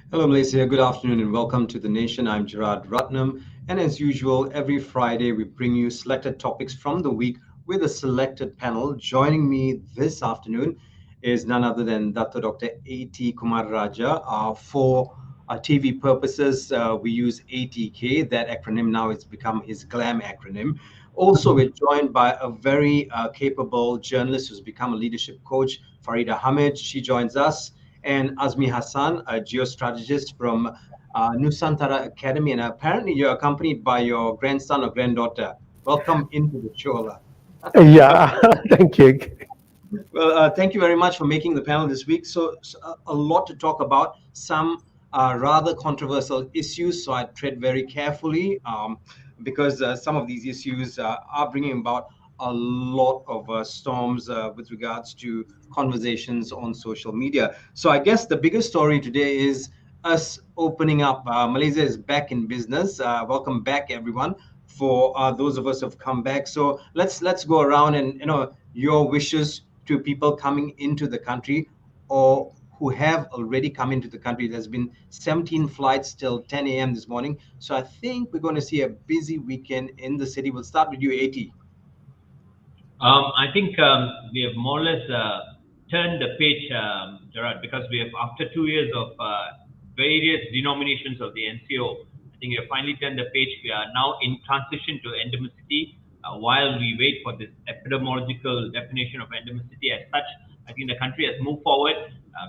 Hello, Malaysia. Good afternoon and welcome to The Nation. I'm Gerard Ratnam. And as usual, every Friday we bring you selected topics from the week with a selected panel. Joining me this afternoon is none other than Dr. A.T. KUMARARAJAH. For TV purposes, we use ATK. That acronym now has become his glam acronym. Also, we're joined by a very capable journalist who's become a leadership coach, FARIDAH. She joins us, and AZMI Hassan, a Geo-strategist from Nusantara Academy. And apparently you're accompanied by your grandson or granddaughter. Welcome into the show. Yeah, thank you. Well, thank you very much for making the panel this week. So a lot to talk about, some rather controversial issues. So I tread very carefully because some of these issues are bringing about a lot of storms with regards to conversations on social media. So I guess the biggest story today is us opening up. Malaysia is back in business. Welcome back, everyone. For those of us who've come back, so let's go around and your wishes to people coming into the country or who have already come into the country. There's been 17 flights till 10 a.m. this morning, so I think we're going to see a busy weekend in the city. We'll start with you, AT. I think we have more or less turned the page, Gerard, because we have, after 2 years of various denominations of the NCO, I think we have finally turned the page. We are now in transition to endemicity. While we wait for this epidemiological definition of endemicity as such, I think the country has moved forward.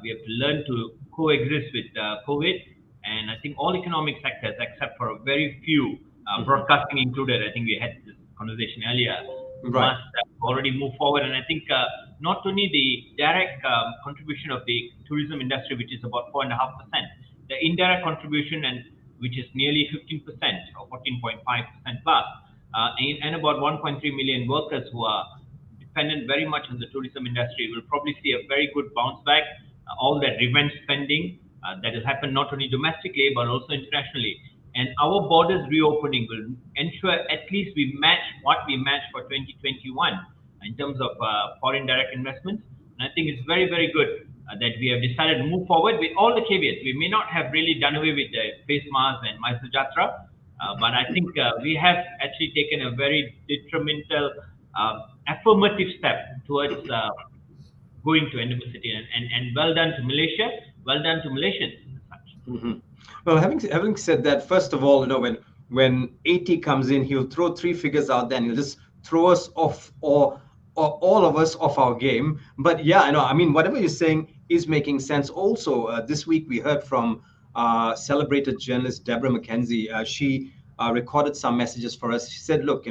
We have to learn to coexist with COVID, and I think all economic sectors, except for a very few, broadcasting included, I think we had this conversation earlier, Right. must already move forward. And I think not only the direct contribution of the tourism industry, which is about 4.5%, the indirect contribution, and which is nearly 15% or 14.5% plus, and about 1.3 million workers who are dependent very much on the tourism industry, will probably see a very good bounce back. All that revenge spending that has happened not only domestically but also internationally. And our borders reopening will ensure at least we match what we matched for 2021 in terms of foreign direct investments. And I think it's very, very good that we have decided to move forward with all the caveats. We may not have really done away with the face mask and MYSEJAHTERA, but I think we have actually taken a very detrimental, affirmative step towards going to endemicity. And well done to Malaysia, well done to Malaysians. Well, having said that, first of all, when AT comes in, he'll throw three figures out there and he'll just throw us off, or all of us off our game. But yeah, I mean, whatever you're saying is making sense. Also, this week we heard from celebrated journalist Deborah McKenzie. She recorded some messages for us. She said, look,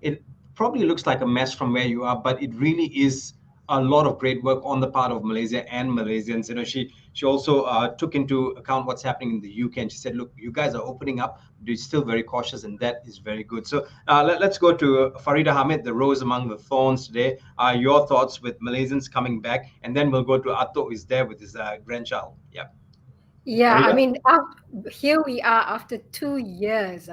it probably looks like a mess from where you are, but it really is a lot of great work on the part of Malaysia and Malaysians. She also took into account what's happening in the UK, and she said, look, you guys are opening up, but you're still very cautious, and that is very good. So let's go to FARIDAH, Hameed, the rose among the thorns today. Your thoughts with Malaysians coming back, and then we'll go to Ato, who is there with his grandchild. Yeah, I FARIDAH? mean, here we are after 2 years.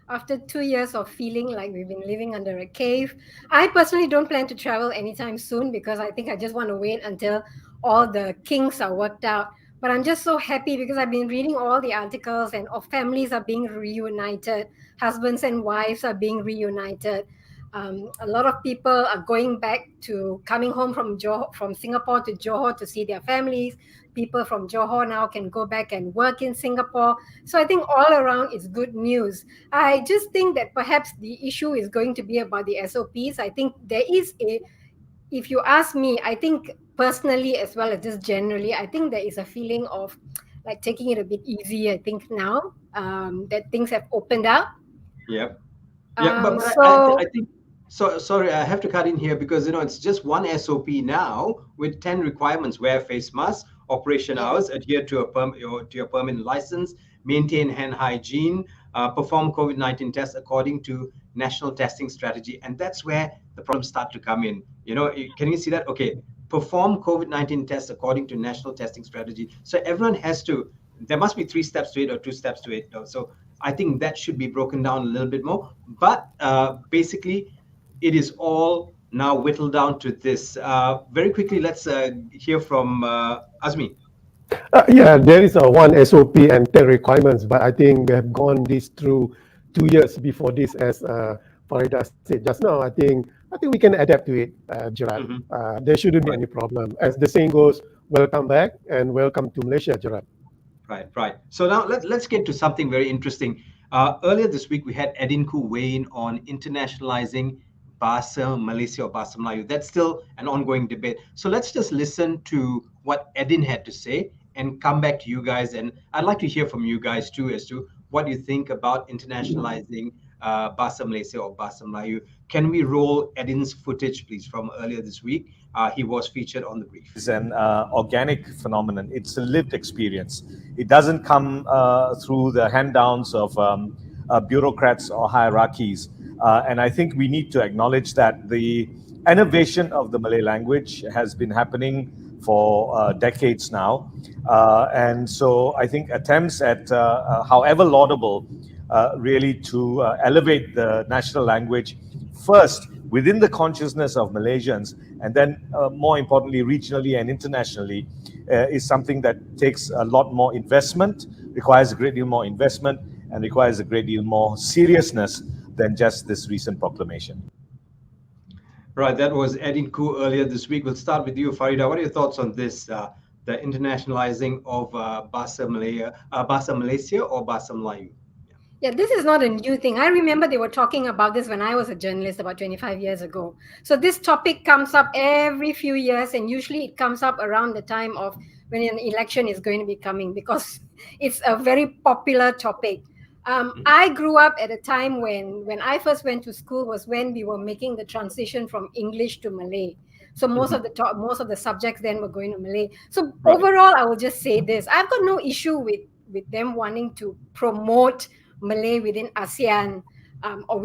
After 2 years of feeling like we've been living under a cave. I personally don't plan to travel anytime soon because I think I just want to wait until all the kinks are worked out. But I'm just so happy because I've been reading all the articles and families are being reunited, husbands and wives are being reunited. A lot of people are going back to coming home from Singapore to Johor to see their families. People from Johor now can go back and work in Singapore. So I think all around it's good news. I just think that perhaps the issue is going to be about the SOPs. I think there is if you ask me, I think personally as well as just generally, I think there is a feeling of like taking it a bit easy. I think now that things have opened up. Yeah. But So I think, so sorry, I have to cut in here because it's just one SOP now with 10 requirements: wear face mask, operation hours, adhere to your permanent license, maintain hand hygiene, perform COVID-19 tests according to national testing strategy. And that's where the problems start to come in. Can you see that? Okay, perform COVID-19 tests according to national testing strategy. So everyone has to, there must be 3 steps to it or 2 steps to it. So I think that should be broken down a little bit more. But basically, it is all now whittled down to this. Very quickly, let's hear from AZMI. Yeah, there is a one SOP and 10 requirements, but I think we have gone this through 2 years before this, as Faridah said just now. I think we can adapt to it, Gerard. Mhm. There shouldn't be Right. any problem. As the saying goes, welcome back and welcome to Malaysia, Gerard. Right, right. So now let's get to something very interesting. Earlier this week, we had Edinku weigh in on internationalizing Bahasa Malaysia or Bahasa Melayu. That's still an ongoing debate. So let's just listen to what Edin had to say and come back to you guys. And I'd like to hear from you guys too as to what you think about internationalizing Bahasa Malaysia or Bahasa Melayu. Can we roll Edin's footage, please, from earlier this week? He was featured on the brief. It's an organic phenomenon. It's a lived experience. It doesn't come through the hand-downs of bureaucrats or hierarchies. And I think we need to acknowledge that the innovation of the Malay language has been happening for decades now. And so I think attempts at, however laudable, really to elevate the national language first within the consciousness of Malaysians, and then more importantly, regionally and internationally, is something that takes a lot more investment, requires a great deal more investment, and requires a great deal more seriousness than just this recent proclamation. Right, that was Edinku earlier this week. We'll start with you, Farida. What are your thoughts on this, the internationalizing of Bahasa Malaysia or Bahasa Melayu? Yeah, this is not a new thing. I remember they were talking about this when I was a journalist about 25 years ago. So this topic comes up every few years, and usually it comes up around the time of when an election is going to be coming, because it's a very popular topic. I grew up at a time when I first went to school was when we were making the transition from English to Malay. So most of the subjects then were going to Malay. So overall, I will just say this: I've got no issue with them wanting to promote Malay within ASEAN or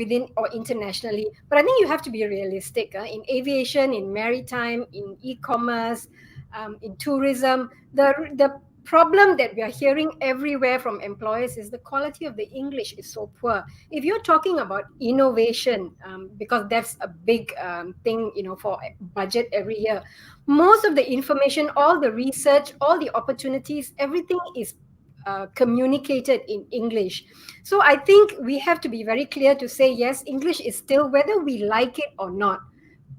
internationally. But I think you have to be realistic. In aviation, in maritime, in e-commerce, in tourism, the problem that we are hearing everywhere from employers is the quality of the English is so poor. If you're talking about innovation, because that's a big thing, for budget every year, most of the information, all the research, all the opportunities, everything is communicated in English. So I think we have to be very clear to say, yes, English is still, whether we like it or not,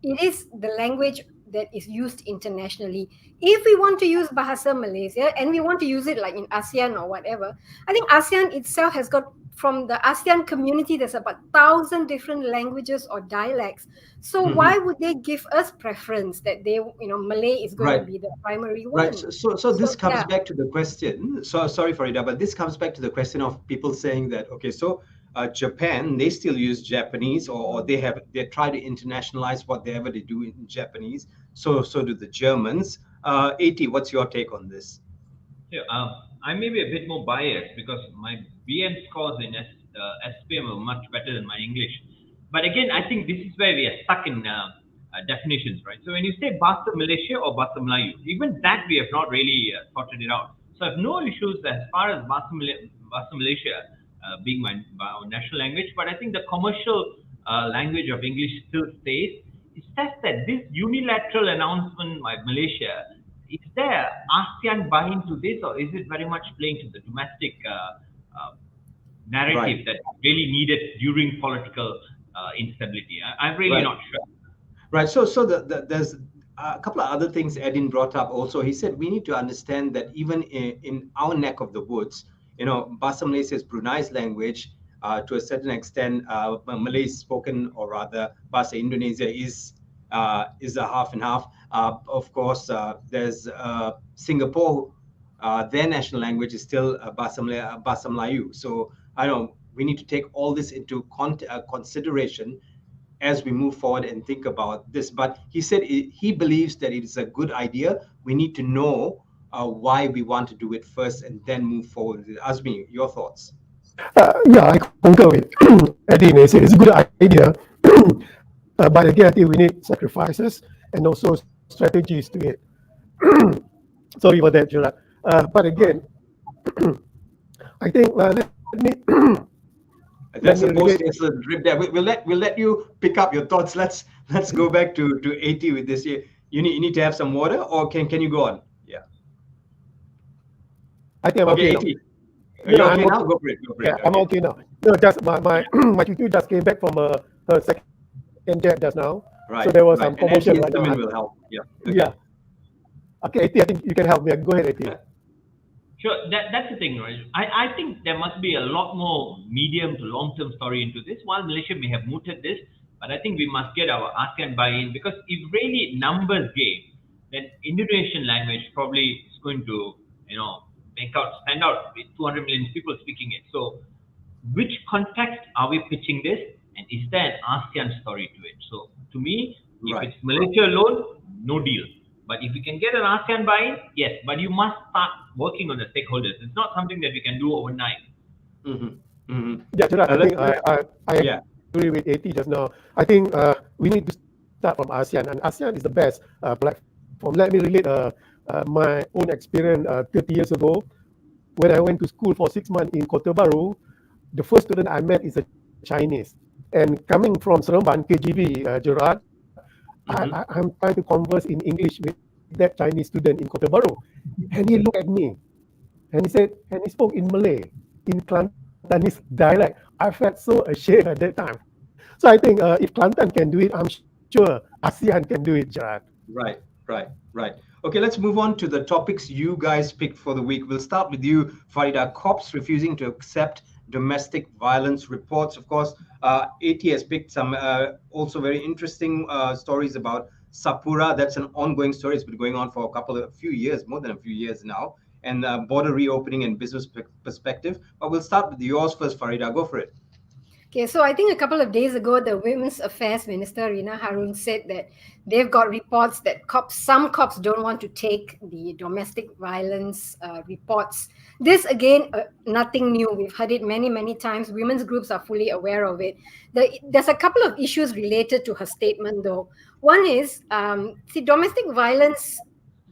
it is the language that is used internationally. If we want to use Bahasa Malaysia and we want to use it like in ASEAN or whatever, I think ASEAN itself has got, from the ASEAN community, there's about 1,000 different languages or dialects. So why would they give us preference that Malay is going to be the primary one? Right. So this comes back to the question. So sorry, Farida, but this comes back to the question of people saying that, okay, so Japan, they still use Japanese, or they try to internationalize whatever they do in Japanese. So do the Germans. AT, what's your take on this? Yeah, I may be a bit more biased because my BM scores in SPM are much better than my English. But again, I think this is where we are stuck in definitions, right? So when you say Bahasa Malaysia or Bahasa Melayu, even that we have not really sorted it out. So I have no issues as far as Bahasa Malaysia being my national language, but I think the commercial language of English still stays. It's just that this unilateral announcement by Malaysia, is there ASEAN buy-in to this, or is it very much playing to the domestic narrative that really needed during political instability? I'm really not sure. Right. So there's a couple of other things Edin brought up also. He said we need to understand that even in our neck of the woods, Bahasa Malaysia is Brunei's language. To a certain extent, Malay is spoken, or rather, Bahasa Indonesia is a half and half. Of course, there's Singapore. Their national language is still Bahasa Melayu. So we need to take all this into consideration as we move forward and think about this. But he said he believes that it is a good idea. We need to know why we want to do it first and then move forward. Azmi, your thoughts? Yeah, I concur with Eddie. It's a good idea. But again, I think we need sacrifices and also strategies to it. Sorry for that, Gerard. But again, I think let me. That's a post-haste drip there. We'll let you pick up your thoughts. Let's go back to AT with this. You need to have some water, or can you go on? Yeah. I think I'm Okay, okay now. 80. Are you No, okay I'm now? Go for it. Go for it. Yeah, I'm okay now. No, just my my tutor just came back from her second jab just now. Right. So there was right. some And promotion right now. antihistamine will help. Yeah. Okay. Yeah. Okay, 80, I think you can help me. Go ahead, 80. Sure, that's the thing, right? I think there must be a lot more medium to long-term story into this. While Malaysia may have mooted this, but I think we must get our ASEAN buy-in, because if really numbers game, then Indonesian language probably is going to, stand out with 200 million people speaking it. So which context are we pitching this, and is there an ASEAN story to it? So to me, if Right. it's Malaysia alone, no deal. But if we can get an ASEAN buy-in, yes. But you must start working on the stakeholders. It's not something that we can do overnight. Yeah, Gerard, I think I yeah. agree with 80 just now. I think we need to start from ASEAN, and ASEAN is the best platform. Let me relate my own experience 30 years ago. When I went to school for 6 months in Kota Baru, the first student I met is a Chinese. And coming from Seremban, KGB, Gerard, I'm trying to converse in English with that Chinese student in Kota Baru. And he looked at me and he said, and he spoke in Malay, in Kelantanese dialect. I felt so ashamed at that time. So I think if Kelantan can do it, I'm sure ASEAN can do it, Gerard. Right. Okay, let's move on to the topics you guys picked for the week. We'll start with you, Faridah. Cops refusing to accept domestic violence reports. Of course, AT has picked some also very interesting stories about Sapura. That's an ongoing story. It's been going on for a few years, more than a few years now, and border reopening and business perspective. But we'll start with yours first, Faridah. Go for it. Okay, so I think a couple of days ago, the Women's Affairs Minister, Rina Harun, said that they've got reports that some cops don't want to take the domestic violence reports. This, again, nothing new. We've heard it many, many times. Women's groups are fully aware of it. There's a couple of issues related to her statement, though. One is, domestic violence,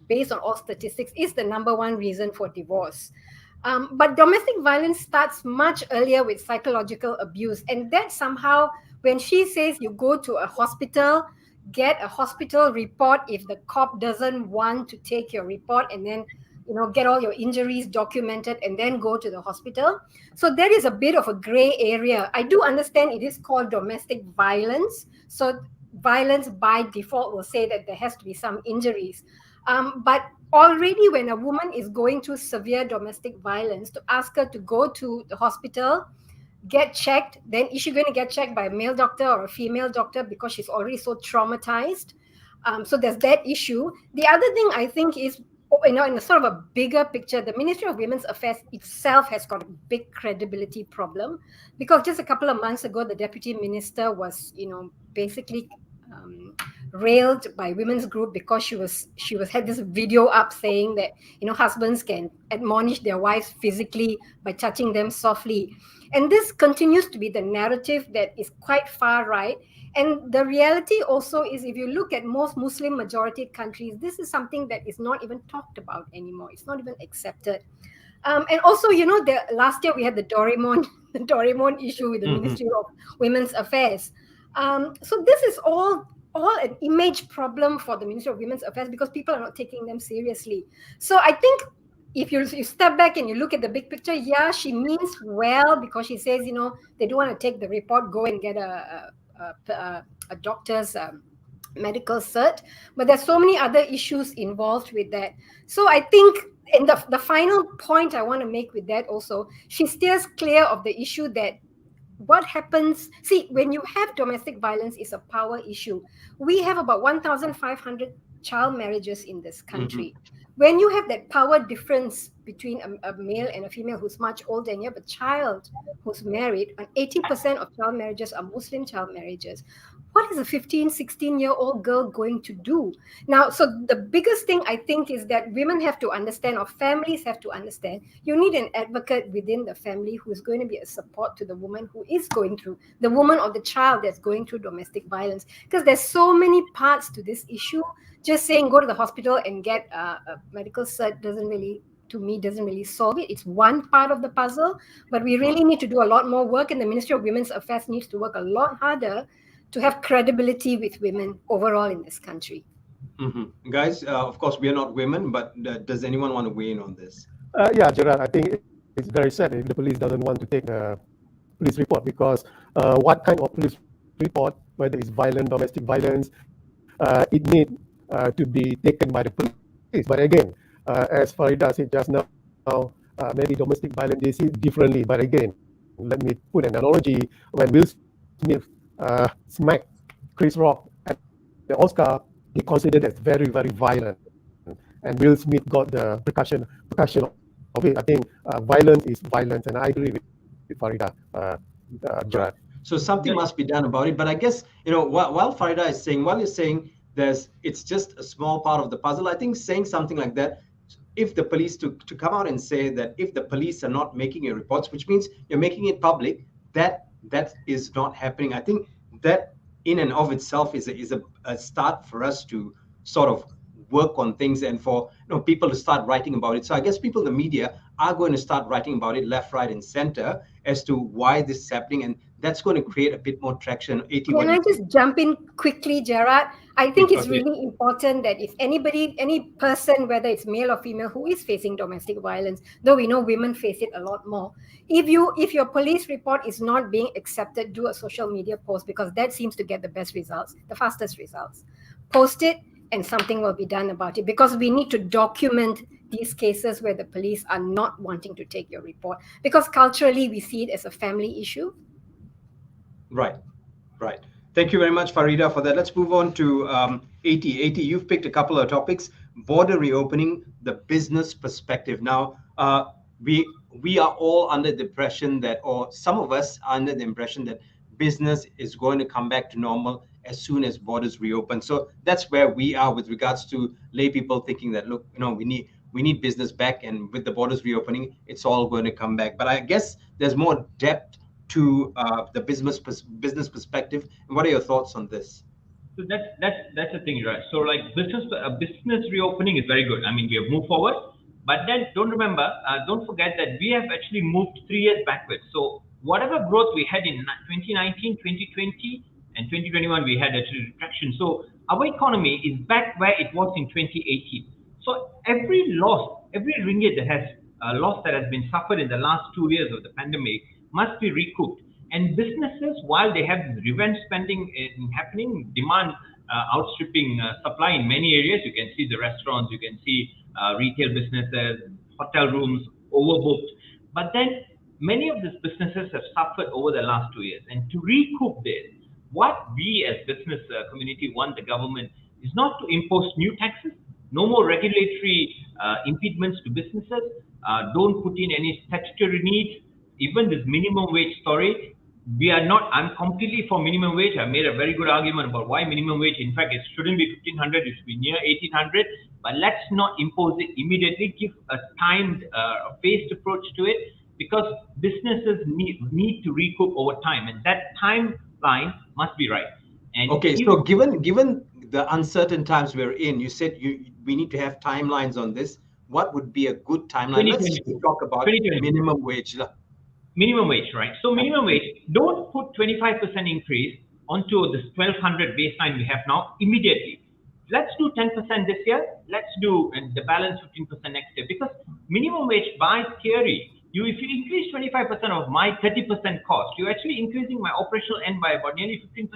based on all statistics, is the #1 reason for divorce. But domestic violence starts much earlier with psychological abuse. And that somehow, when she says you go to a hospital, get a hospital report if the cop doesn't want to take your report, and then get all your injuries documented and then go to the hospital. So there is a bit of a gray area. I do understand it is called domestic violence. So violence by default will say that there has to be some injuries. But already when a woman is going through severe domestic violence, to ask her to go to the hospital, get checked, then is she going to get checked by a male doctor or a female doctor because she's already so traumatized? So there's that issue. The other thing I think is, in a sort of a bigger picture, the Ministry of Women's Affairs itself has got a big credibility problem, because just a couple of months ago, the Deputy Minister was, basically railed by women's group because she had this video up saying that husbands can admonish their wives physically by touching them softly, and this continues to be the narrative that is quite far right. And the reality also is, if you look at most Muslim majority countries, this is something that is not even talked about anymore. It's not even accepted. And also, last year we had the Doraemon issue with the Ministry of Women's Affairs. So this is all an image problem for the Ministry of Women's Affairs, because people are not taking them seriously. So I think if you step back and you look at the big picture, yeah, she means well, because she says, they don't want to take the report, go and get a doctor's medical cert. But there's so many other issues involved with that. So I think, and the final point I want to make with that also, she steers clear of the issue that what happens, when you have domestic violence, is a power issue. We have about 1,500 child marriages in this country. When you have that power difference between a male and a female who's much older, and you have a child who's married, and 80% of child marriages are Muslim child marriages, what is a 15, 16-year-old girl going to do? Now, so the biggest thing I think is that women have to understand, or families have to understand, you need an advocate within the family who's going to be a support to the woman who is going through, the woman or the child that's going through domestic violence. Because there's so many parts to this issue. Just saying go to the hospital and get a medical cert doesn't really solve it. It's one part of the puzzle, but we really need to do a lot more work, and the Ministry of Women's Affairs needs to work a lot harder to have credibility with women overall in this country. Guys, of course, we are not women, but does anyone want to weigh in on this? Yeah, Gerard, I think it's very sad if the police doesn't want to take the police report because what kind of police report, whether it's violent, domestic violence, it need to be taken by the police. But again, as Faridah said just now, maybe domestic violence they see it differently. But again, let me put an analogy. When Will Smith smacked Chris Rock at the Oscar, he considered as very, very violent. And Will Smith got the percussion of it. I think violence is violence, and I agree with Faridah, Gerard. So something must be done about it. But I guess, you know, while Faridah is saying, while you're saying it's just a small part of the puzzle, I think saying something like that, if the police to come out and say that if the police are not making your reports, which means you're making it public, that is not happening. I think that in and of itself is a start for us to sort of work on things and for people to start writing about it. So I guess people in the media are going to start writing about it left, right, and center as to why this is happening, and that's going to create a bit more traction. Can I just jump in quickly, Gerard? I think it's really important that if any person, whether it's male or female, who is facing domestic violence, though we know women face it a lot more, if your police report is not being accepted, do a social media post, because that seems to get the best results, the fastest results. Post it, and something will be done about it, because we need to document these cases where the police are not wanting to take your report, because culturally we see it as a family issue. Right. Thank you very much, Faridah, for that. Let's move on to 80. 80, you've picked a couple of topics: border reopening, the business perspective. Now, we are all under the impression that, or some of us are under the impression that business is going to come back to normal as soon as borders reopen. So that's where we are with regards to lay people thinking that, look, we need business back, and with the borders reopening, it's all going to come back. But I guess there's more depth to the business perspective. And what are your thoughts on this? So that's the thing, right? So like business reopening is very good. I mean, we have moved forward, but then don't forget that we have actually moved 3 years backwards. So whatever growth we had in 2019, 2020, and 2021, we had a retraction. So our economy is back where it was in 2018. So every ringgit that has loss that has been suffered in the last 2 years of the pandemic must be recouped. And businesses, while they have revenge spending happening, demand outstripping supply in many areas. You can see the restaurants, you can see retail businesses, hotel rooms overbooked. But then many of these businesses have suffered over the last 2 years. And to recoup this, what we as business community want the government is not to impose new taxes, no more regulatory impediments to businesses, don't put in any statutory needs. Even this minimum wage story, I'm completely for minimum wage. I made a very good argument about why minimum wage, in fact, it shouldn't be 1,500, it should be near 1,800, but let's not impose it immediately, give a timed, phased approach to it, because businesses need to recoup over time, and that timeline must be right. And okay, so given the uncertain times we're in, you said we need to have timelines on this. What would be a good timeline? Let's talk about minimum wage. Minimum wage, right? So minimum wage, don't put 25% increase onto this 1,200 baseline we have now immediately. Let's do 10% this year. Let's do the balance 15% next year. Because minimum wage, by theory, if you increase 25% of my 30% cost, you're actually increasing my operational end by about nearly 15%.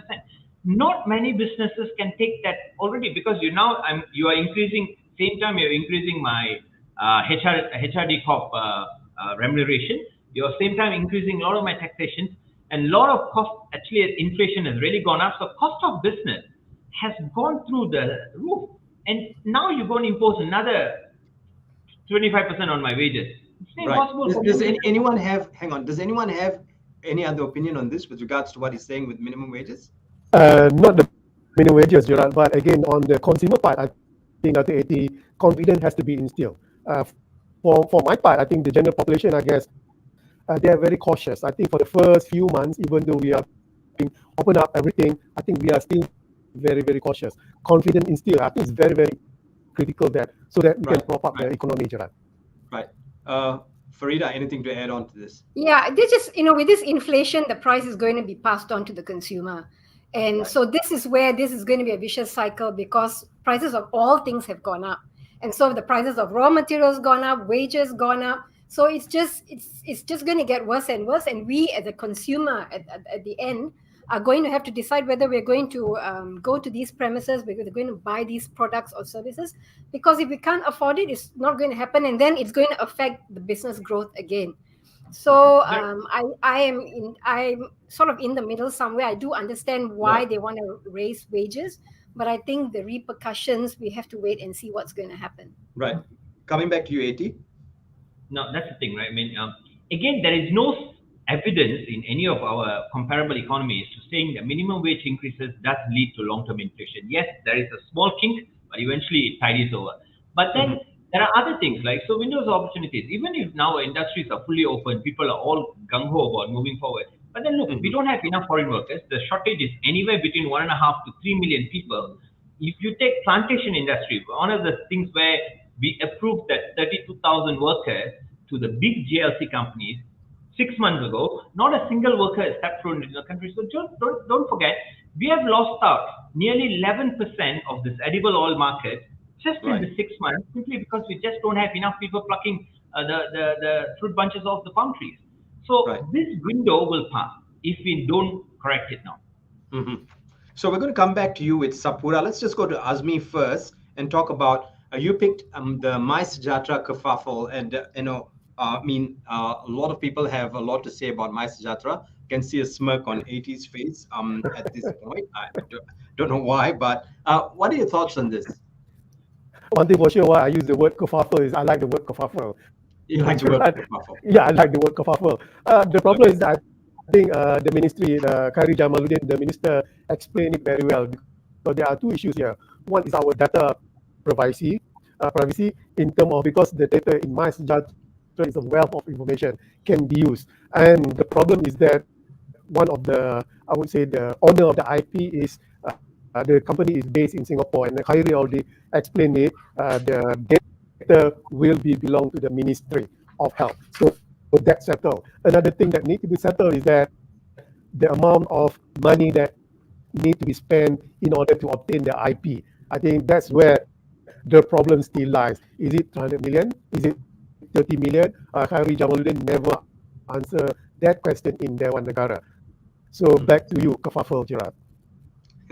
Not many businesses can take that already, because you are increasing, same time you're increasing my HRD Corp remuneration. You're same time increasing a lot of my taxation, and a lot of cost, actually inflation has really gone up. So cost of business has gone through the roof. And now you're going to impose another 25% on my wages. It's impossible. Does anyone have any other opinion on this with regards to what he's saying with minimum wages? Not the minimum wages, Gerard, but again, on the consumer part, I think that the confidence has to be instilled. For my part, I think the general population, I guess, they are very cautious. I think for the first few months, even though we are being open up everything, I think we are still very, very cautious. Confidence instilled, I think it's very, very critical so that we can prop up the economy, Gerard. Right. Faridah, anything to add on to this? Yeah, this just, with this inflation, the price is going to be passed on to the consumer. And so this is where this is going to be a vicious cycle, because prices of all things have gone up. And so the prices of raw materials gone up, wages gone up. So it's just going to get worse and worse. And we as a consumer at the end are going to have to decide whether we're going to go to these premises, whether we're going to buy these products or services. Because if we can't afford it, it's not going to happen. And then it's going to affect the business growth again. So I'm sort of in the middle somewhere. I do understand why they want to raise wages, but I think the repercussions, we have to wait and see what's going to happen. Right. Coming back to you, AT. No, that's the thing, right? I mean, again, there is no evidence in any of our comparable economies to saying that minimum wage increases does lead to long-term inflation. Yes, there is a small kink, but eventually it tidies over. But then there are other things like, so windows of opportunities. Even if now industries are fully open, people are all gung-ho about moving forward. But then look, we don't have enough foreign workers. The shortage is anywhere between 1.5 to 3 million people. If you take plantation industry, one of the things where we approved that 32,000 workers to the big JLC companies 6 months ago, not a single worker has stepped through in the country. So don't forget, we have lost out nearly 11% of this edible oil market just in the 6 months, simply because we just don't have enough people plucking the fruit bunches off the palm trees. So this window will pass if we don't correct it now. So we're going to come back to you with Sapura. Let's just go to AZMI first and talk about, you picked the MYSEJAHTERA kerfuffle, and I mean, a lot of people have a lot to say about MYSEJAHTERA. You can see a smirk on AT's face at this point. I don't know why, but what are your thoughts on this? One thing for sure, why I use the word kerfuffle is I like the word kerfuffle. You like the word kerfuffle? Yeah, I like the word kerfuffle. The problem is that I think the ministry, Khairi Jamaluddin, the minister, explained it very well. Because there are two issues here. One is our data privacy in terms of, because the data in MYSEJAHTERA is a wealth of information can be used. And the problem is that one of the, I would say, the owner of the IP is the company is based in Singapore, and Khairi already explained it. The data will belong to the Ministry of Health. So that's settled. Another thing that needs to be settled is that the amount of money that need to be spent in order to obtain the IP. I think that's where the problem still lies. Is it 200 million? Is it 30 million? Khairi Jamaluddin never answered that question in Dewan Negara. So back to you, kerfuffle, Gerard.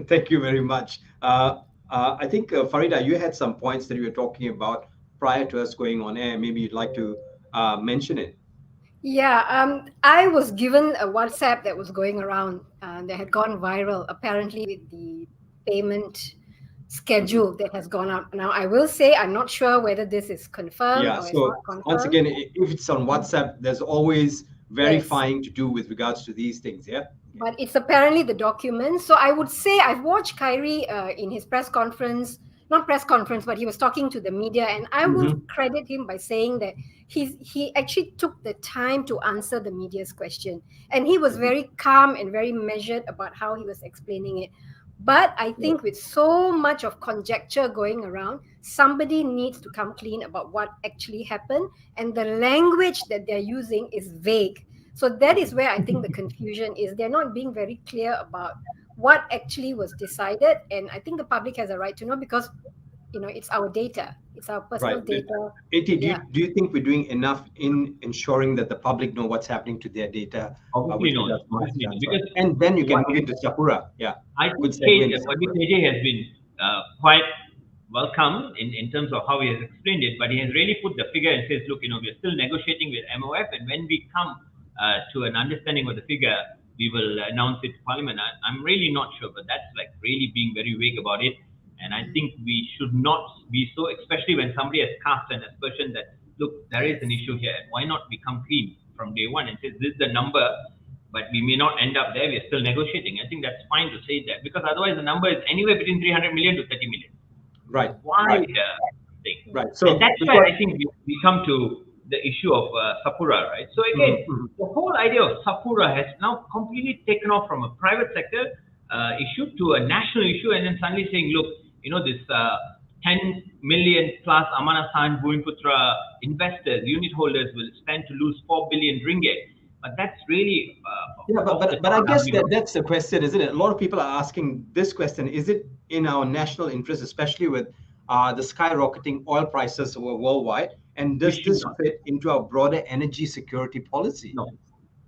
Thank you very much. I think, Farida, you had some points that you were talking about prior to us going on air. Maybe you'd like to mention it. Yeah, I was given a WhatsApp that was going around that had gone viral, apparently with the payment schedule that has gone out. Now, I will say I'm not sure whether this is confirmed or it's not confirmed. Once again, if it's on WhatsApp, there's always verifying to do with regards to these things, But it's apparently the document. So I would say I've watched Khairi in his press conference, not press conference, but he was talking to the media, and I will credit him by saying that he actually took the time to answer the media's question, and he was very calm and very measured about how he was explaining it. But I think with so much of conjecture going around, somebody needs to come clean about what actually happened, and the language that they're using is vague. So that is where I think the confusion is. They're not being very clear about what actually was decided, and I think the public has a right to know, because it's our data, it's our personal data. Do you think we're doing enough in ensuring that the public know what's happening to their data? Obviously not. Because, and then you can move into Sapura. I think KJ has been quite welcome in terms of how he has explained it, but he has really put the figure and says, look, we're still negotiating with MOF, and when we come to an understanding of the figure, we will announce it to Parliament. I'm really not sure, but that's like really being very vague about it. And I think we should not be so, especially when somebody has cast an aspersion that, look, there is an issue here. Why not become clean from day one and say, this is the number, but we may not end up there. We're still negotiating. I think that's fine to say that, because otherwise the number is anywhere between 300 million to 30 million. Right. Wide thing. Right. So and that's where I think we come to the issue of Sapura, right? So again, the whole idea of Sapura has now completely taken off from a private sector issue to a national issue, and then suddenly saying, look, this 10 million plus Amanasan Bhumiputra investors, unit holders will stand to lose 4 billion ringgit. But that's really... but I guess that's the question, isn't it? A lot of people are asking this question, is it in our national interest, especially with the skyrocketing oil prices worldwide? And does this fit into our broader energy security policy? No.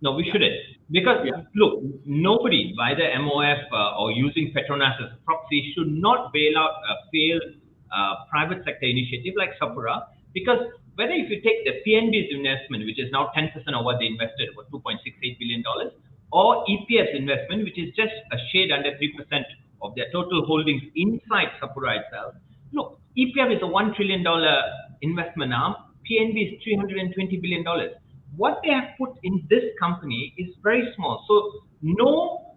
No, we shouldn't. Because, look, nobody, either MOF or using Petronas as a proxy, should not bail out a failed private sector initiative like Sapura. Because whether if you take the PNB's investment, which is now 10% of what they invested, about $2.68 billion, or EPF's investment, which is just a shade under 3% of their total holdings inside Sapura itself. Look, EPF is a $1 trillion investment arm. PNB is $320 billion. What they have put in this company is very small. So no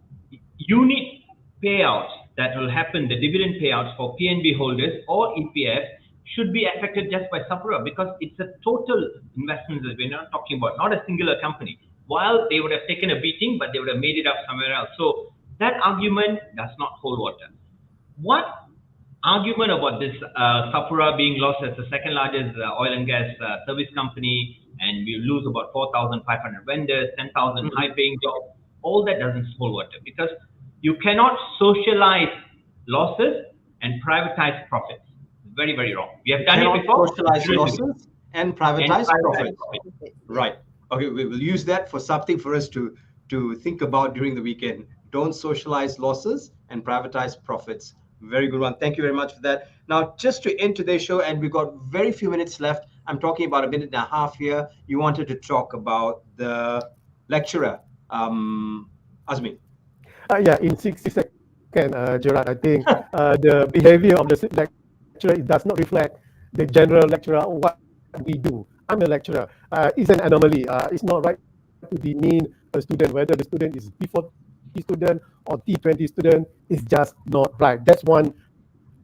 unit payouts that will happen, the dividend payouts for PNB holders or EPF should be affected just by Sapura, because it's a total investment that we're not talking about, not a singular company. While they would have taken a beating, but they would have made it up somewhere else. So that argument does not hold water. What argument about this Sapura being lost as the second largest oil and gas service company, and we lose about 4,500 vendors, 10,000 high-paying jobs, all that doesn't hold water, because you cannot socialize losses and privatize profits. Very, very wrong. We have done it before. Socialize losses and privatize profits. Right. Okay, we will use that for something for us to think about during the weekend. Don't socialize losses and privatize profits. Very good one. Thank you very much for that. Now, just to end today's show, and we've got very few minutes left. I'm talking about a minute and a half here. You wanted to talk about the lecturer, AZMI. Yeah, in 60 seconds, Gerard, I think the behavior of the lecturer, it does not reflect the general lecturer or what we do. I'm a lecturer. It's an anomaly. It's not right to demean a student, whether the student is P40 student or T20 student, is just not right. That's one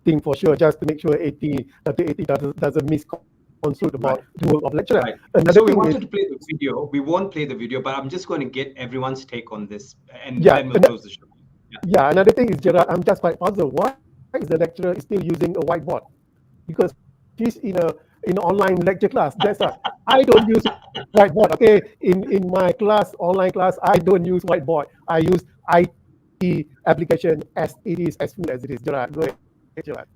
thing for sure, just to make sure Dr. doesn't misconstrue about the work of lecturer. Right. So we wanted to play the video. We won't play the video, but I'm just going to get everyone's take on this, and then we'll close the show. Yeah, another thing is, Gerard, I'm just quite puzzled. Why is the lecturer still using a whiteboard? Because she's in an online lecture class. I don't use whiteboard. Okay, in my class, online class, I don't use whiteboard. I use IT application as it is, as full as it is. Gerard, go ahead, Gerard.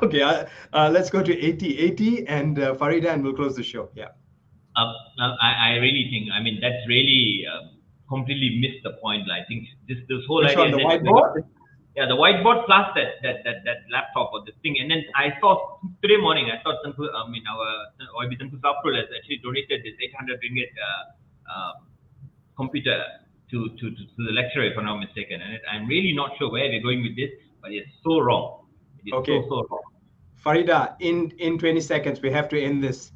Okay, let's go to 80 and Faridah, and we'll close the show. Yeah. I really think, I mean, that's really completely missed the point. I think this whole Which idea. on the whiteboard? Yeah, the whiteboard plus that laptop or this thing. And then I saw today morning, I saw our OIB Tengku Saprul has actually donated this 800 ringgit computer to the lecturer, if I'm not mistaken. And I'm really not sure where we're going with this, but it's so wrong. It is so wrong. Farida, in 20 seconds, we have to end this.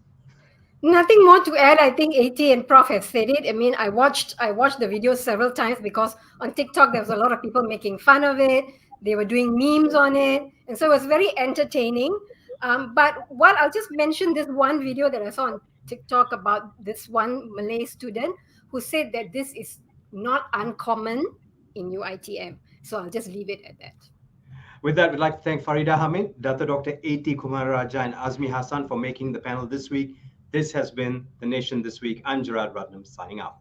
Nothing more to add. I think AT and Prof have said it. I mean, I watched the video several times because on TikTok there was a lot of people making fun of it. They were doing memes on it, and so it was very entertaining. But what I'll just mention this one video that I saw on TikTok about this one Malay student who said that this is not uncommon in UITM. So I'll just leave it at that. With that, we'd like to thank Faridah Hamid, Dr. A.T. KUMARARAJAH, and AZMI HASSAN for making the panel this week. This has been The Nation This Week. I'm Gerard Ratnam, signing out.